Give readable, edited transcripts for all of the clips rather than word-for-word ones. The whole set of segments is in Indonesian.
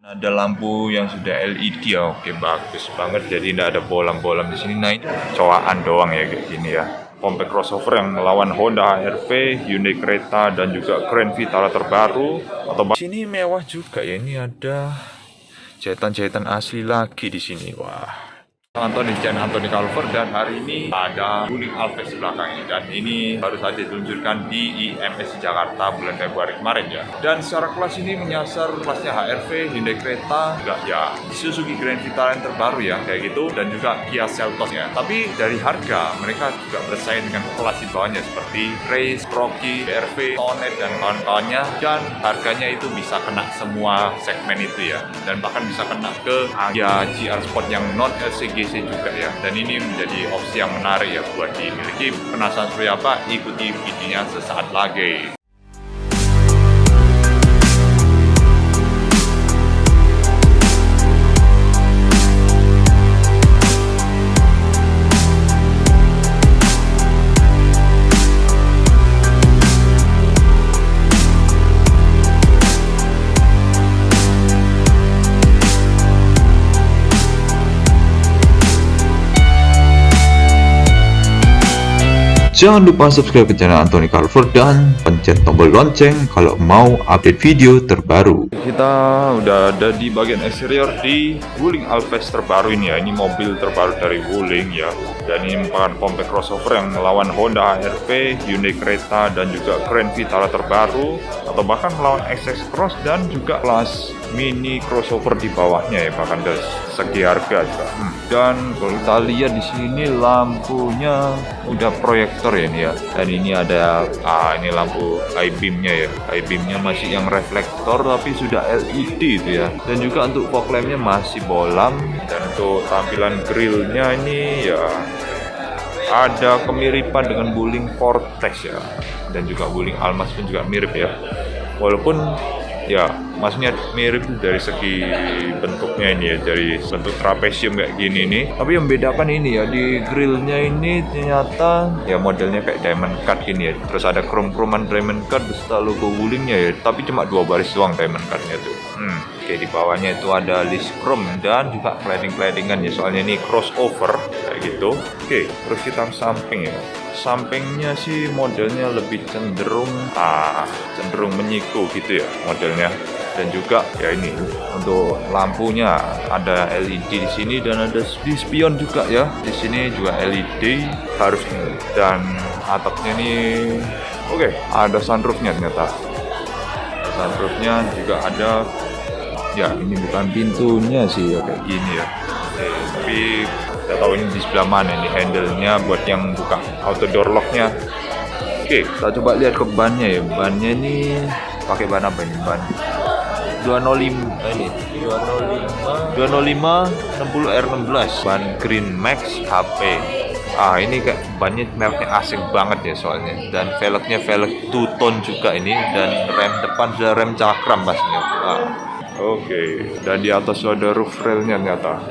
Ada lampu yang sudah LED ya, oke bagus banget. Jadi tidak ada bolam-bolam di sini. Nah ini cowaan doang ya kayak gini ya. Compact crossover yang melawan Honda HR-V, Hyundai Creta dan juga Grand Vitara terbaru. Atau di sini mewah juga ya. Ini ada jahitan-jahitan asli lagi di sini. Wah. Antoni Calver, dan hari ini ada Wuling Alphest belakangnya, dan ini baru saja diluncurkan di IMS Jakarta bulan Februari kemarin ya. Dan secara kelas ini menyasar kelasnya HR-V, Hyundai Creta, juga ya Suzuki Grand Vitara yang terbaru ya kayak gitu, dan juga Kia Seltos ya. Tapi dari harga mereka juga bersaing dengan kelas di bawahnya seperti Race, Rocky, BRV, Tonet dan kawan-kawannya, dan harganya itu bisa kena semua segmen itu ya, dan bahkan bisa kena ke Kia GR Sport yang non LCGC juga ya. Dan ini menjadi opsi yang menarik ya buat dimiliki. Penasaran seperti apa? Ikuti videonya sesaat lagi. Jangan lupa subscribe ke channel Antoni Calver dan pencet tombol lonceng kalau mau update video terbaru. Kita udah ada di bagian eksterior di Wuling Alphest terbaru ini ya. Ini mobil terbaru dari Wuling ya. Dan ini merupakan compact crossover yang melawan Honda HR-V, Hyundai Creta dan juga Grand Vitara terbaru, atau bahkan melawan XX Cross dan juga kelas mini crossover di bawahnya ya, bahkan dari segi harga juga. Dan kalau kita lihat di sini lampunya udah proyektor ya ini ya. Dan ini ada ini lampu high beam-nya ya. High beam-nya masih yang reflektor tapi sudah LED itu ya. Dan juga untuk fog lamp-nya masih bolam. Dan untuk tampilan grill-nya ini ya ada kemiripan dengan Wuling Vortex ya. Dan juga Wuling Almas pun juga mirip ya. Walaupun ya maksudnya mirip dari segi bentuknya ini ya, dari bentuk trapesium kayak gini nih. Tapi yang membedakan ini ya, di grillnya ini ternyata ya modelnya kayak diamond cut gini ya. Terus ada krom-kroman diamond cut beserta logo Wulingnya ya, tapi cuma 2 baris doang diamond cutnya tuh. Oke, di bawahnya itu ada list chrome dan juga cladding-claddingan ya, soalnya ini crossover kayak gitu. Oke, terus kita ke samping ya. Sampingnya sih modelnya lebih cenderung menyiku gitu ya modelnya. Dan juga ya ini untuk lampunya ada LED di sini dan ada di spion juga ya. Di sini juga LED harusnya. Dan atapnya ini oke, ada sunroofnya ternyata. Sunroofnya juga ada. Ya ini bukan pintunya sih ya, kayak gini ya. Tapi saya tahu ini di sebelah mana ini handle-nya buat yang buka outdoor lock-nya. Oke, kita coba lihat ke bannya ya. Bannya ini pakai ban apa ini? Ban 205 ini 205 60R16 ban Green Max HP. Ini kayak bannya mereknya asing banget ya soalnya. Dan velgnya velg two tone juga ini, dan rem depan sudah rem cakram pastinya. Oke, dan di atas ada roof railnya ternyata.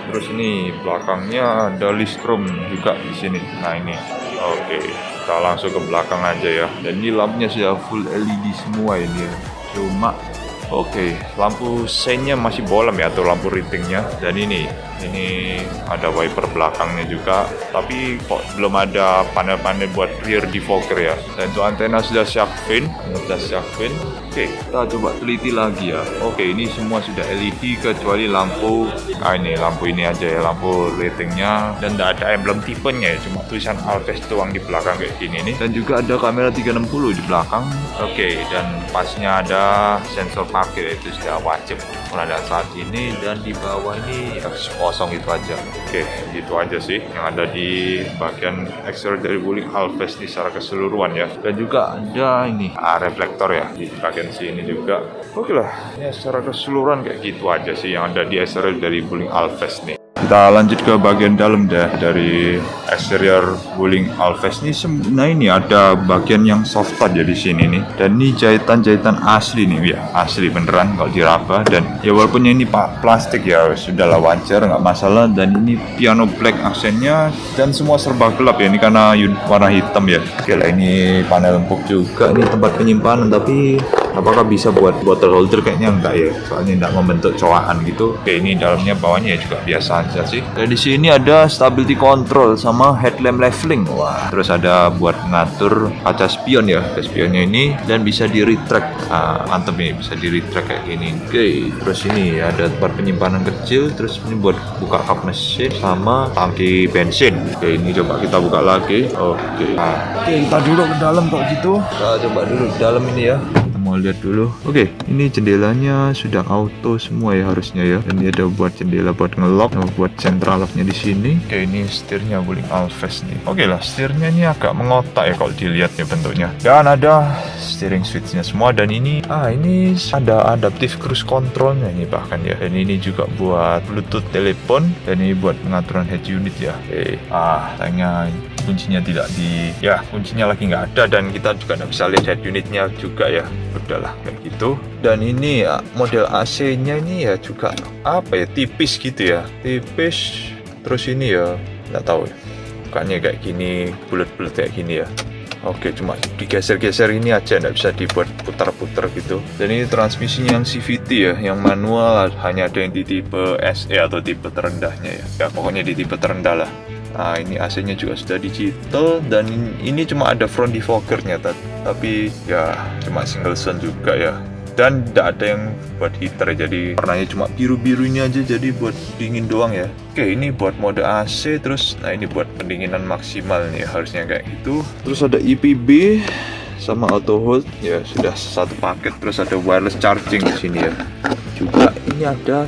Terus ini belakangnya ada list chrome juga di sini. Nah ini, oke, kita langsung ke belakang aja ya. Dan ini lampunya sudah full LED semua ini ya. Cuma oke, lampu seinnya masih bolam ya, atau lampu ritingnya. Dan ini ada wiper belakangnya juga, tapi kok belum ada panel-panel buat rear defogger ya. Dan untuk antena sudah shark fin. Oke, kita coba teliti lagi ya. Oke, ini semua sudah LED kecuali lampu ini lampu ini aja ya, lampu ratingnya, dan tidak ada emblem tipenya ya, cuma tulisan Alphest doang di belakang kayak gini nih. Dan juga ada kamera 360 di belakang. Oke, dan pasnya ada sensor parkir, itu sudah wajib pada saat ini. Dan di bawah ini ya kosong itu aja. Oke, gitu aja sih yang ada di bagian eksterior dari Wuling Alphest ini secara keseluruhan ya. Dan juga ada ini reflektor ya di bagian sini juga. Oke lah, ya secara keseluruhan kayak gitu aja sih yang ada di eksterior dari Wuling Alphest nih. Kita lanjut ke bagian dalam deh dari eksterior Wuling Alphest ini. Nah ini ada bagian yang soft touch ya di sini nih. Dan ini jahitan-jahitan asli nih ya, asli beneran kalau diraba. Dan ya walaupun ini plastik ya sudahlah wajar, nggak masalah. Dan ini piano black aksennya, dan semua serba gelap ya, ini karena warna hitam ya. Oke lah, ini panel empuk juga, ini tempat penyimpanan, tapi Apakah bisa buat bottle holder? Kayaknya enggak ya, soalnya enggak membentuk cowaan gitu. Oke, ini dalamnya bawahnya ya juga biasa aja sih. Dan di sini ada stability control sama headlamp leveling. Wah, terus ada buat ngatur kaca spion ya. Kaca spionnya ini dan bisa di retract. Mantep nih, bisa di retract kayak gini. Oke, terus ini ada tempat penyimpanan kecil. Terus ini buat buka kap mesin sama tangki bensin. Oke, ini coba kita buka lagi. Oke, kita duduk ke dalam kok gitu. Kita coba duduk ke dalam ini ya. Kita mau lihat dulu. Oke, ini jendelanya sudah auto semua ya harusnya ya. Dan ini ada buat jendela buat ngelock, buat central locknya di sini. Oke, ini setirnya Wuling Alphest nih. Oke lah, setirnya ini agak mengotak ya kalau dilihat ya bentuknya. Dan ada steering switchnya semua. Dan ini ada adaptive cruise controlnya ini bahkan ya. Dan ini juga buat Bluetooth telepon. Dan ini buat pengaturan head unit ya. Oke, sayangnya kuncinya kuncinya lagi nggak ada dan kita juga nggak bisa lihat head unitnya juga ya. Udahlah kayak gitu. Dan ini ya, model AC-nya ini ya juga tipis gitu ya, tipis. Terus ini ya nggak tahu ya, bukannya kayak gini bulat-bulat kayak gini ya. Oke, cuma digeser-geser ini aja, nggak bisa dibuat putar-putar gitu. Dan ini transmisinya yang CVT ya, yang manual hanya ada yang di tipe SE atau tipe terendahnya ya. Ya pokoknya di tipe terendah lah. Nah, ini AC-nya juga sudah digital dan ini cuma ada front defoggernya tapi ya cuma single zone juga ya. Dan tidak ada yang buat heater ya, jadi warnanya cuma biru-biru ini aja, jadi buat dingin doang ya. Oke, ini buat mode AC, terus ini buat pendinginan maksimal nih harusnya kayak gitu. Terus ada EPB sama auto hold ya, sudah satu paket. Terus ada wireless charging di sini ya. Juga ini ada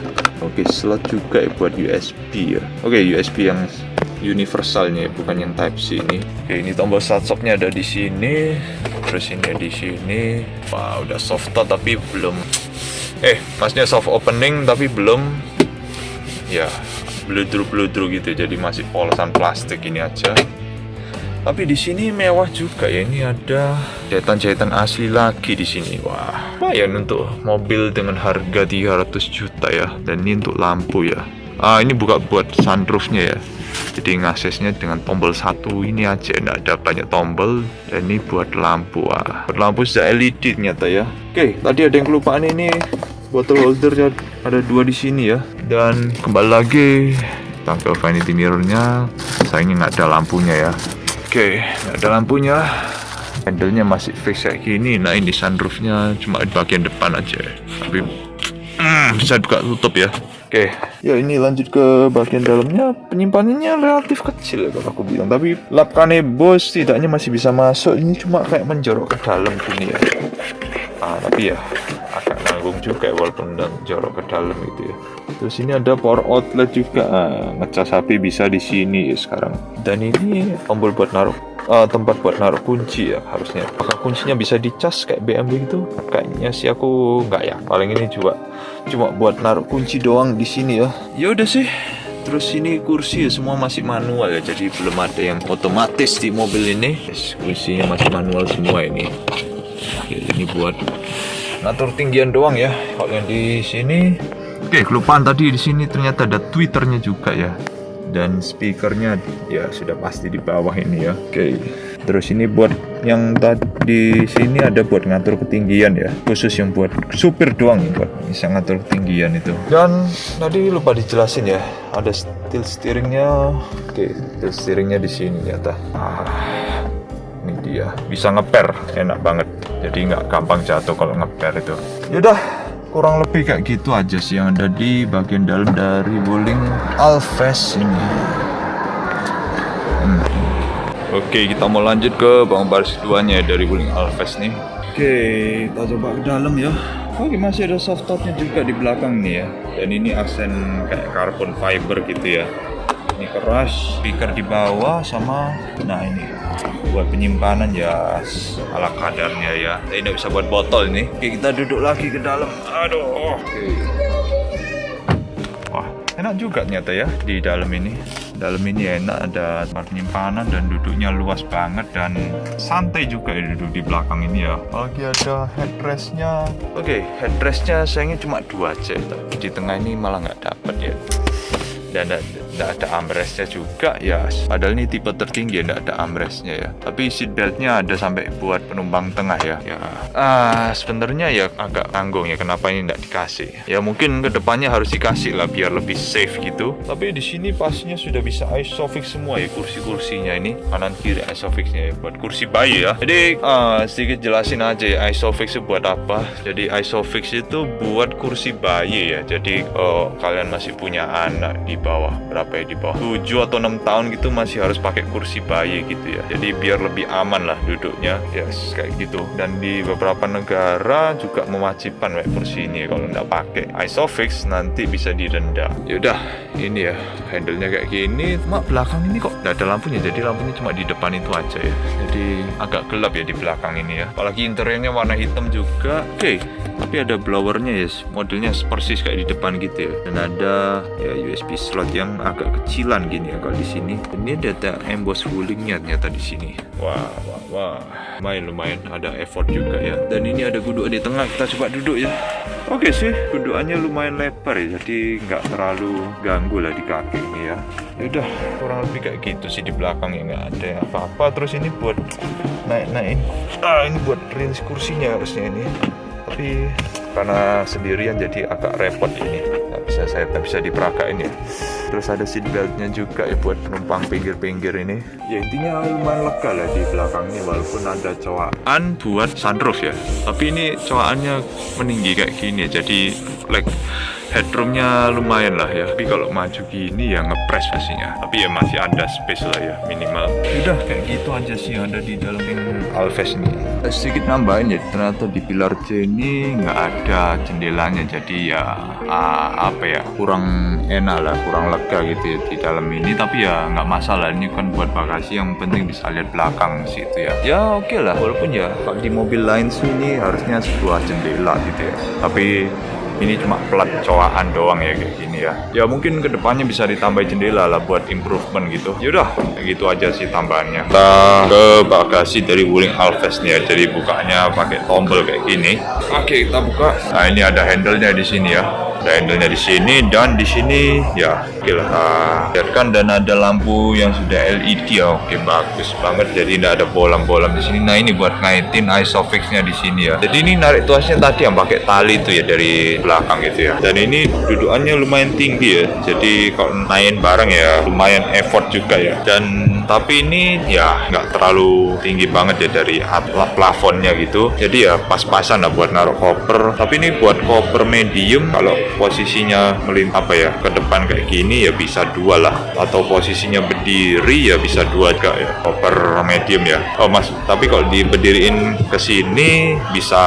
slot juga ya buat USB ya. USB yang universalnya bukan yang Type C ini. Oke, ini tombol start stopnya ada di sini. Terus ini di sini. Wah, udah soft start tapi belum maksudnya soft opening tapi belum ya bludru gitu, jadi masih polosan plastik ini aja. Tapi di sini mewah juga ya, ini ada jahitan-jahitan asli lagi di sini. Wah, lumayan untuk mobil dengan harga 300 juta ya. Dan ini untuk lampu ya. Ini buka buat sunroofnya ya. Jadi ngaksesnya dengan tombol satu ini aja, nggak ada banyak tombol. Dan ini buat lampu, buat lampu sudah LED ternyata ya. Oke, tadi ada yang kelupaan, ini bottle holder ada 2 di sini ya. Dan kembali lagi kita ke vanity mirrornya, sayangnya nggak ada lampunya ya. Oke, nggak ada lampunya. Handle-nya masih fix kayak gini. Nah, ini sunroofnya cuma di bagian depan aja, tapi bisa buka tutup ya. Oke, ya ini lanjut ke bagian dalamnya. Penyimpanannya relatif kecil ya kalau aku bilang, tapi lap kanebos setidaknya masih bisa masuk. Ini cuma kayak menjorok ke dalam gini ya. Tapi ya agak nanggung juga ya, walaupun jorok ke dalam gitu ya. Terus ini ada power outlet juga. Ngecas HP bisa di sini ya sekarang. Dan ini tombol buat naruh tempat buat naruh kunci ya harusnya. Apakah kuncinya bisa dicas kayak BMW gitu? Kayaknya sih aku nggak ya. Paling ini juga cuma buat naruh kunci doang di sini ya. Ya udah sih. Terus ini kursi ya semua masih manual ya, jadi belum ada yang otomatis di mobil ini. Kursinya masih manual semua ini. Oke, ini buat ngatur tinggian doang ya. Kalau yang di sini, kelupaan tadi di sini ternyata ada tweeternya juga ya. Dan speakernya ya sudah pasti di bawah ini ya. Oke. Terus ini buat yang tadi di sini ada buat ngatur ketinggian ya. Khusus yang buat supir doang buat bisa ngatur ketinggian itu. Dan tadi lupa dijelasin ya. Ada tilt steeringnya. Oke, tilt steeringnya di sini ternyata. Ini dia. Bisa ngeper, enak banget. Jadi nggak gampang jatuh kalau ngeper itu. Yaudah, kurang lebih kayak gitu aja sih yang ada di bagian dalam dari Wuling Alphest ini. Oke, kita mau lanjut ke bawang baris keduanya dari Wuling Alphest nih. Oke, kita coba ke dalam ya. Oke, masih ada soft topnya juga di belakang nih ya. Dan ini aksen kayak carbon fiber gitu ya. Ini keras, speaker di bawah sama ini buat penyimpanan ya ala kadarnya ya. Tapi nggak bisa buat botol ini. Oke, kita duduk lagi ke dalam. Aduh. Wah, enak juga ternyata ya di dalam ini. Dalam ini enak, ada tempat penyimpanan dan duduknya luas banget dan santai juga ya duduk di belakang ini ya. Lagi ada headrestnya. Oke, headrestnya sayangnya cuma 2 aja, tapi di tengah ini malah nggak dapet ya. Dan nggak ada armrestnya juga ya. Padahal ini tipe tertinggi, nggak ada armrestnya ya. Tapi seat beltnya ada sampai buat penumpang tengah ya. Sebenarnya ya agak tanggung ya kenapa ini nggak dikasih. Ya mungkin kedepannya harus dikasih lah biar lebih safe gitu. Tapi di sini pastinya sudah bisa isofix semua ya kursi-kursinya ini, kanan kiri isofixnya ya, buat kursi bayi ya. Jadi sedikit jelasin aja ya isofix itu buat apa. Jadi isofix itu buat kursi bayi ya. Jadi kalian masih punya anak di bawah berapa ya, di bawah 7 atau 6 tahun gitu masih harus pakai kursi bayi gitu ya. Jadi biar lebih aman lah duduknya ya, kayak gitu. Dan di beberapa negara juga mewajibkan pakai kursi ini. Kalau nggak pakai isofix nanti bisa didenda. Yaudah, ini ya handle-nya kayak gini. Cuma belakang ini kok nggak ada lampunya, jadi lampunya cuma di depan itu aja ya. Jadi agak gelap ya di belakang ini ya. Apalagi interiornya warna hitam juga. Oke, tapi ada blowernya ya, modelnya persis kayak di depan gitu ya. Dan ada ya USB slot yang agak kecilan gini ya kalau di sini. Ini ada emboss Wuling-nya ternyata di sini. Wah, lumayan ada effort juga ya. Dan ini ada gundukan di tengah, kita coba duduk ya. Oke sih, gundukannya lumayan lebar ya, jadi nggak terlalu ganggu lah di kaki ini ya. Yaudah, kurang lebih kayak gitu sih di belakang ya, nggak ada apa-apa. Terus ini buat naik-naikin. Ini buat rinse kursinya harusnya ini. Tapi karena sendirian jadi agak repot ini. Saya tak bisa diperagain ya. Terus ada seat beltnya juga ya buat penumpang pinggir-pinggir ini. Ya intinya lumayan lega lah di belakangnya walaupun ada cowaan buat sunroof ya. Tapi ini cowaannya meninggi kayak gini ya. Jadi headroomnya lumayan lah ya. Tapi kalau maju gini ya ngepres pastinya. Tapi ya masih ada space lah ya minimal. Udah kayak gitu aja sih yang ada di dalam Alphest ini. Sedikit nambahin ya, ternyata di pilar C ini nggak ada jendelanya. Jadi ya kurang enak lah, kurang lega gitu ya di dalam ini. Tapi ya nggak masalah, ini kan buat bagasi, yang penting bisa lihat belakang situ ya. Ya oke lah, walaupun ya kalau di mobil lain sini harusnya sebuah jendela gitu ya. Tapi ini cuma plat cowaan doang ya kayak gini ya. Ya mungkin kedepannya bisa ditambah jendela lah buat improvement gitu. Yaudah, kayak gitu aja sih tambahannya. Kita ke bagasi dari Wuling Alphest nih ya. Jadi bukanya pakai tombol kayak gini. Oke, kita buka. Nah ini ada handle-nya di sini ya. Ada handle-nya di sini dan di sini ya. Oke lah, biarkan. Dan ada lampu yang sudah LED ya. Oke, bagus banget. Jadi tidak ada bolam-bolam di sini. Nah ini buat ngaitin isofix-nya di sini ya. Jadi ini narik tuasnya tadi yang pakai tali itu ya dari belakang gitu ya. Dan ini dudukannya lumayan tinggi ya. Jadi kalau naikin barang ya lumayan effort juga ya. Dan tapi ini ya nggak terlalu tinggi banget ya dari plafonnya gitu. Jadi ya pas-pasan lah buat naruh koper. Tapi ini buat koper medium, kalau posisinya ke depan kayak gini ya bisa 2 lah. Atau posisinya berdiri ya bisa 2 juga ya. Koper medium ya. Tapi kalau diberdiriin ke sini bisa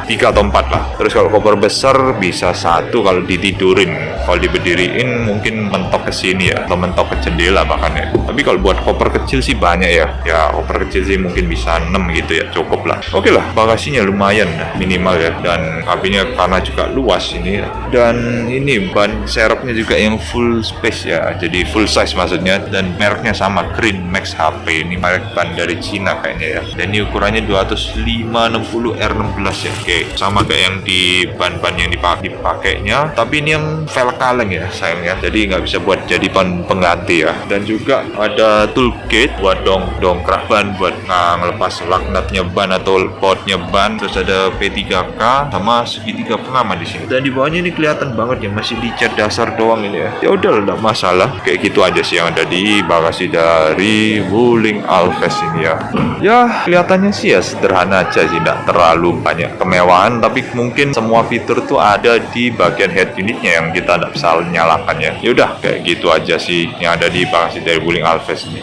3 atau 4 lah. Terus kalau koper besar bisa 1 kalau ditidurin. Kalau diberdiriin mungkin mentok ke sini ya, atau mentok ke jendela bahkan ya. Tapi kalau buat koper kecil sih banyak ya. Ya koper kecil sih mungkin bisa 6 gitu ya, cukup lah. Oke lah, bagasinya lumayan minimal ya. Dan kabinnya karena juga luas ini. Dan ini ban serepnya juga yang full space ya. Jadi full size maksudnya. Dan mereknya sama, Green Max HP. Ini merek ban dari Cina kayaknya ya. Dan ini ukurannya 205/60 R16 ya. Oke, sama kayak yang di ban-ban yang dipakainya. Tapi ini yang velg kaleng ya sayangnya. Jadi nggak bisa buat jadi ban pengganti ya. Dan juga ada toolkit buat dongkrak ban, buat ngelepas laknatnya ban atau bautnya ban. Terus ada P3K sama segitiga pengaman di sini. Dan di bawahnya ini kelihatan banget ya, masih dicat dasar doang ini ya. Ya udah, nggak masalah. Kayak gitu aja sih yang ada di bagasi dari Wuling Alphest ini ya. Ya kelihatannya sih ya sederhana aja sih, nggak terlalu banyak kemewahan. Tapi mungkin semua fitur tuh ada di bagian head unitnya yang kita nggak bisa nyalakan ya. Ya udah, kayak gitu aja sih yang ada di bagasi dari Wuling Alphest ini.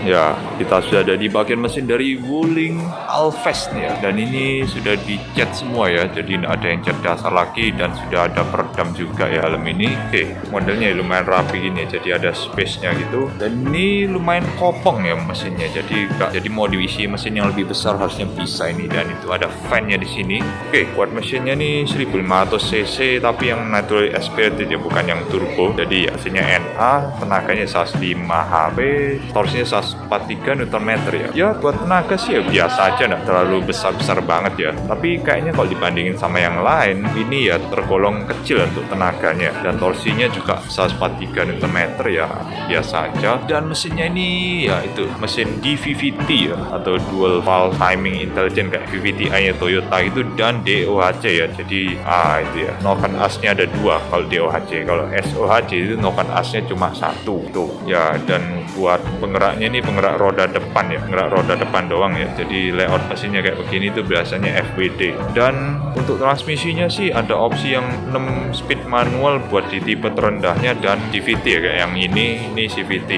Ya, kita sudah ada di bagian mesin dari Wuling Alphest nih ya. Dan ini sudah dicat semua ya. Jadi tidak ada yang cat dasar lagi. Dan sudah ada peredam juga ya helm ini. Oke, modelnya lumayan rapi gini ya. Jadi ada space-nya gitu. Dan ini lumayan kopong ya mesinnya. Jadi mau diisi mesin yang lebih besar harusnya bisa ini. Dan itu ada fan-nya di sini. Oke, buat mesinnya nih 1500 cc. Tapi yang naturally aspirated ya, bukan yang turbo. Jadi hasilnya NA, tenaganya 105 HP, torsinya 110 143 Nm ya. Ya buat tenaga sih ya biasa aja, nggak terlalu besar-besar banget ya. Tapi kayaknya kalau dibandingin sama yang lain, ini ya tergolong kecil untuk tenaganya. Dan torsinya juga 143 Nm ya, biasa aja. Dan mesinnya ini ya itu mesin DVVT ya, atau Dual Valve Timing Intelligent kayak VVTi-nya Toyota itu, dan DOHC ya. Jadi itu ya, noken asnya ada 2 kalau DOHC. Kalau SOHC itu noken asnya cuma 1 tuh ya. Dan buat penggeraknya ini penggerak roda depan ya, penggerak roda depan doang ya. Jadi layout mesinnya kayak begini tuh biasanya FWD. Dan untuk transmisinya sih ada opsi yang 6 speed manual buat di tipe terendahnya dan CVT ya, kayak yang ini CVT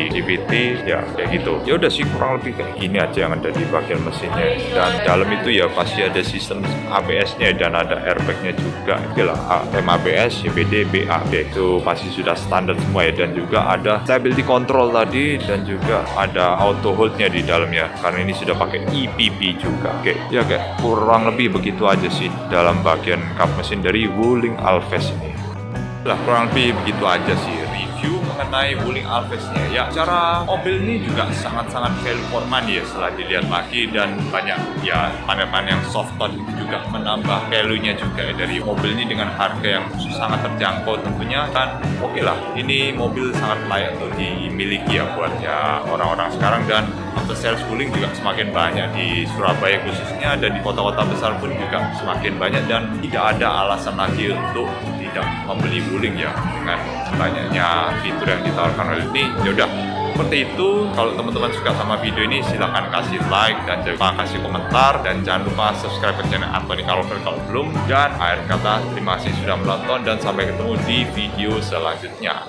ya kayak gitu. Ya udah sih, kurang lebih kayak gini aja yang ada di bagian mesinnya. Dan dalam itu ya pasti ada sistem ABS-nya dan ada airbag-nya juga. Itulah ABS, CVT, BAB itu pasti sudah standar semua ya. Dan juga ada stability control tadi, dan juga ada auto hold-nya di dalamnya karena ini sudah pakai EPP juga. Oke, ya kayak kurang lebih begitu aja sih dalam bagian kap mesin dari Wuling Alves ini. Lah kurang lebih begitu aja sih review mengenai Wuling Alves-nya ya. Cara mobil ini juga sangat-sangat value for money ya setelah dilihat lagi, dan banyak ya panel-panel yang soft touch itu juga menambah value-nya juga ya dari mobil ini dengan harga yang sangat terjangkau tentunya. Dan oke lah, ini mobil sangat layak untuk dimiliki ya buat ya orang-orang sekarang. Dan after sales Wuling juga semakin banyak di Surabaya khususnya, dan di kota-kota besar pun juga semakin banyak, dan tidak ada alasan lagi untuk tidak membeli Wuling ya dengan banyaknya fitur yang ditawarkan oleh ini. Ya udah seperti itu. Kalau teman-teman suka sama video ini, silahkan kasih like dan jangan lupa kasih komentar, dan jangan lupa subscribe ke channel Anthony Carlover kalau belum. Dan akhir kata, terima kasih sudah menonton dan sampai ketemu di video selanjutnya.